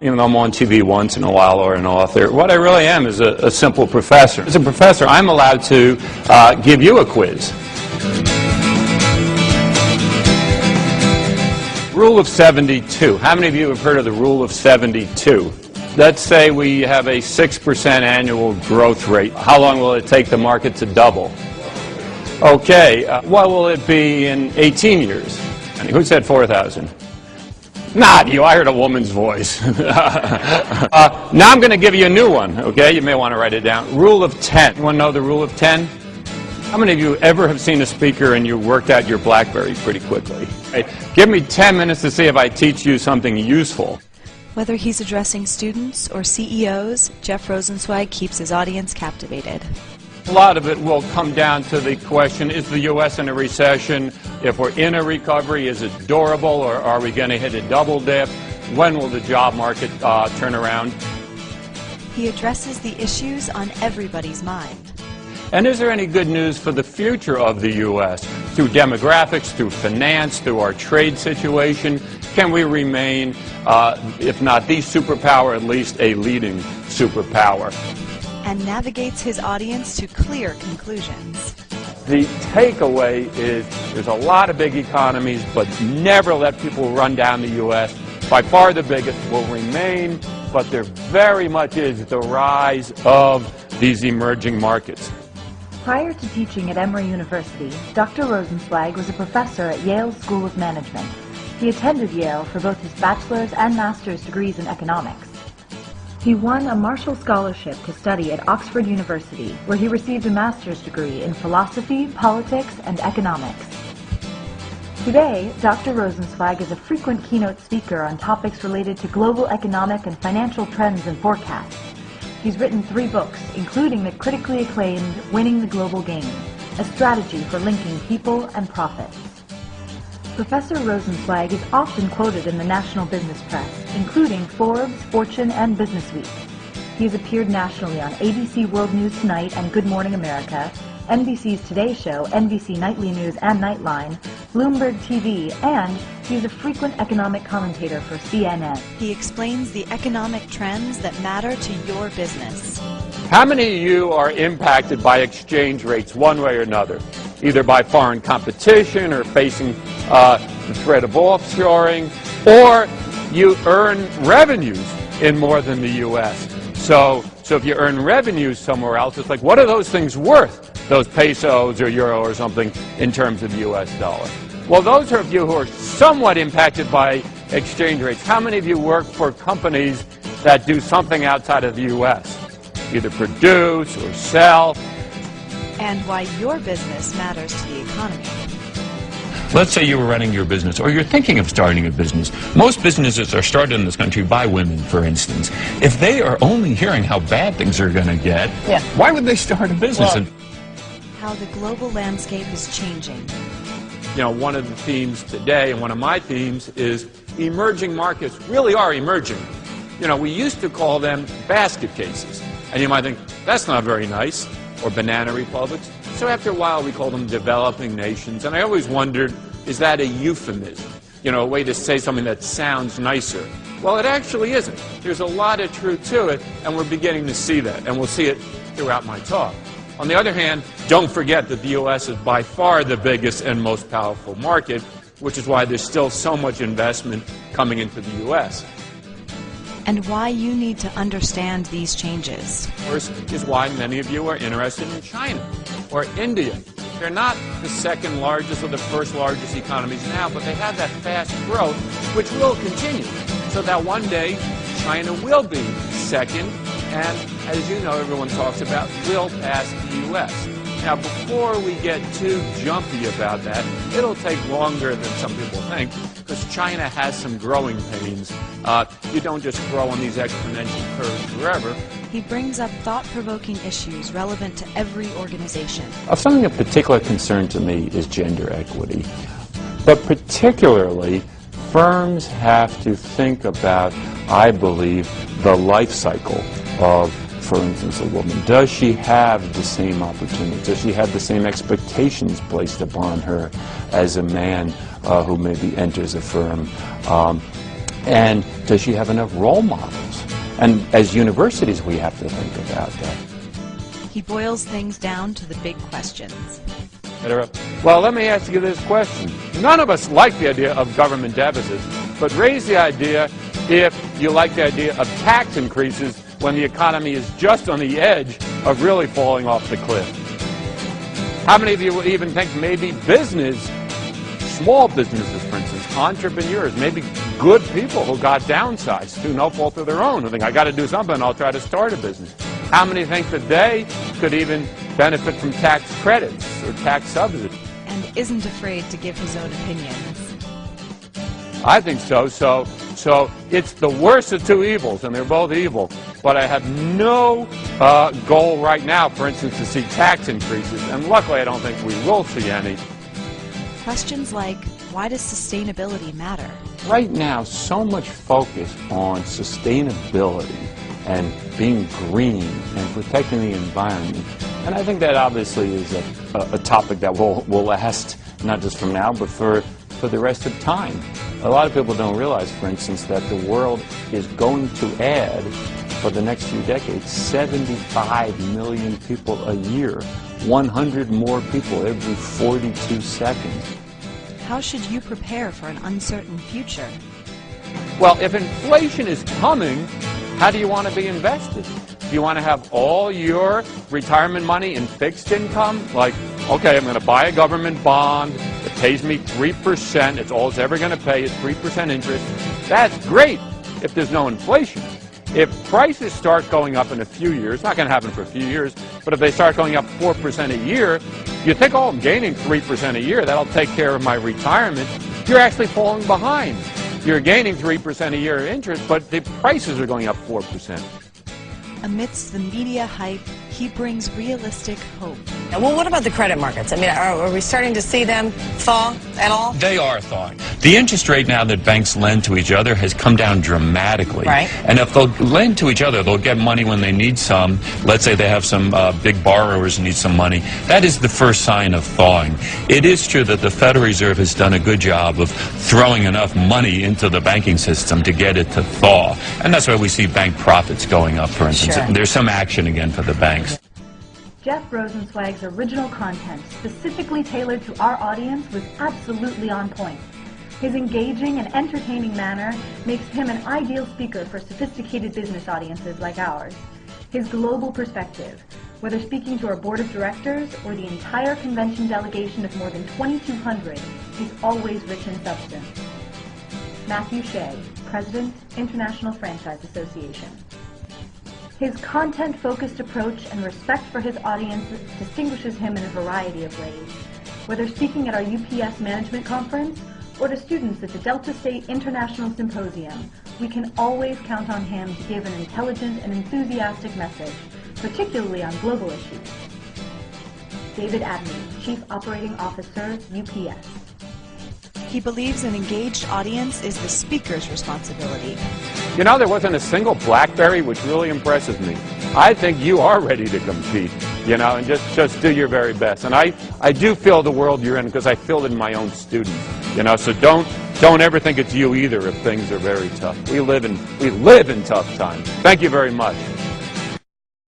Even though I'm on TV once in a while or an author, what I really am is a simple professor. As a professor, I'm allowed to give you a quiz. Rule of 72. How many of you have heard of the rule of 72? Let's say we have a 6% annual growth rate. How long will it take the market to double? Okay, what will it be in 18 years? Who said 4,000? Not you. I heard a woman's voice. Now I'm going to give you a new one, okay? You may want to write it down. Rule of 10. You want to know the rule of 10? How many of you ever have seen a speaker and you worked out your BlackBerry pretty quickly? Hey, give me 10 minutes to see if I teach you something useful. Whether he's addressing students or CEOs, Jeff Rosensweig keeps his audience captivated. A lot of it will come down to the question, is the U.S. in a recession? If we're in a recovery, is it durable, or are we going to hit a double dip? When will the job market turn around? He addresses the issues on everybody's mind. And is there any good news for the future of the U.S.? Through demographics, through finance, through our trade situation, can we remain, if not the superpower, at least a leading superpower? And navigates his audience to clear conclusions. The takeaway is there's a lot of big economies, but never let people run down the U.S. By far the biggest will remain, but there very much is the rise of these emerging markets. Prior to teaching at Emory University, Dr. Rosensweig was a professor at Yale School of Management. He attended Yale for both his bachelor's and master's degrees in economics. He won a Marshall Scholarship to study at Oxford University, where he received a master's degree in philosophy, politics, and economics. Today, Dr. Rosensweig is a frequent keynote speaker on topics related to global economic and financial trends and forecasts. He's written 3 books, including the critically acclaimed Winning the Global Game, a strategy for linking people and profits. Professor Rosensweig is often quoted in the national business press, including Forbes, Fortune, and Businessweek. He has appeared nationally on ABC World News Tonight and Good Morning America, NBC's Today Show, NBC Nightly News and Nightline, Bloomberg TV, and he is a frequent economic commentator for CNN. He explains the economic trends that matter to your business. How many of you are impacted by exchange rates one way or another? Either by foreign competition or facing the threat of offshoring, or you earn revenues in more than the U.S. So if you earn revenues somewhere else, it's like, what are those things worth, those pesos or euro or something, in terms of U.S. dollar? Well, those of you who are somewhat impacted by exchange rates, how many of you work for companies that do something outside of the U.S., either produce or sell? And why your business matters to the economy. Let's say you were running your business, or you're thinking of starting a business. Most businesses are started in this country by women, for instance. If they are only hearing how bad things are going to get, why would they start a business? Well, how the global landscape is changing. You know, one of the themes today, and one of my themes, is emerging markets really are emerging. You know, we used to call them basket cases. And you might think, that's not very nice. Or banana republics. So after a while we call them developing nations, and I always wondered, is that a euphemism? You know, a way to say something that sounds nicer. Well, it actually isn't. There's a lot of truth to it, and we're beginning to see that, and we'll see it throughout my talk. On the other hand, don't forget that the U.S. is by far the biggest and most powerful market, which is why there's still so much investment coming into the U.S. And why you need to understand these changes. First is why many of you are interested in China or India. They're not the second largest or the first largest economies now, but they have that fast growth, which will continue. So that one day, China will be second, and as you know, everyone talks about, will pass the U.S. Now, before we get too jumpy about that, it'll take longer than some people think, because China has some growing pains. You don't just grow on these exponential curves forever. He brings up thought-provoking issues relevant to every organization. Something of particular concern to me is gender equity. But particularly, firms have to think about, I believe, the life cycle of, for instance, a woman. Does she have the same opportunities? Does she have the same expectations placed upon her as a man who maybe enters a firm? And does she have enough role models? And as universities, we have to think about that. He boils things down to the big questions. Well, let me ask you this question. None of us like the idea of government deficits, but raise the idea if you like the idea of tax increases when the economy is just on the edge of really falling off the cliff. How many of you will even think maybe business, small businesses, for instance, entrepreneurs, maybe good people who got downsized through no fault of their own, who think, I got to do something, I'll try to start a business. How many think that they could even benefit from tax credits or tax subsidies? And isn't afraid to give his own opinions. I think so. So it's the worst of two evils, and they're both evil. But I have no goal right now, for instance, to see tax increases. And luckily, I don't think we will see any. Questions like, why does sustainability matter? Right now, so much focus on sustainability and being green and protecting the environment. And I think that obviously is a topic that will last not just from now, but for the rest of time. A lot of people don't realize, for instance, that the world is going to add, for the next few decades, 75 million people a year, 100 more people every 42 seconds. How should you prepare for an uncertain future? Well, if inflation is coming, how do you want to be invested? Do you want to have all your retirement money in fixed income? Like, okay, I'm going to buy a government bond. It pays me 3%. It's all it's ever going to pay is 3% interest. That's great if there's no inflation. If prices start going up in a few years, it's not going to happen for a few years, but if they start going up 4% a year, you think, oh, I'm gaining 3% a year. That'll take care of my retirement. You're actually falling behind. You're gaining 3% a year of interest, but the prices are going up 4%. Amidst the media hype, he brings realistic hope. Well, what about the credit markets? I mean, are we starting to see them thaw at all? They are thawing. The interest rate now that banks lend to each other has come down dramatically. Right. And if they'll lend to each other, they'll get money when they need some. Let's say they have some big borrowers who need some money. That is the first sign of thawing. It is true that the Federal Reserve has done a good job of throwing enough money into the banking system to get it to thaw. And that's why we see bank profits going up, for instance. Sure. There's some action again for the banks. Jeff Rosensweig's original content, specifically tailored to our audience, was absolutely on point. His engaging and entertaining manner makes him an ideal speaker for sophisticated business audiences like ours. His global perspective, whether speaking to our board of directors or the entire convention delegation of more than 2,200, is always rich in substance. Matthew Shea, President, International Franchise Association. His content-focused approach and respect for his audience distinguishes him in a variety of ways. Whether speaking at our UPS Management Conference or to students at the Delta State International Symposium, we can always count on him to give an intelligent and enthusiastic message, particularly on global issues. David Abney, Chief Operating Officer, UPS. He believes an engaged audience is the speaker's responsibility. You know, there wasn't a single BlackBerry, which really impresses me. I think you are ready to compete, you know, and just do your very best. And I do feel the world you're in because I feel it in my own students, you know, so don't ever think it's you either if things are very tough. We live in tough times. Thank you very much.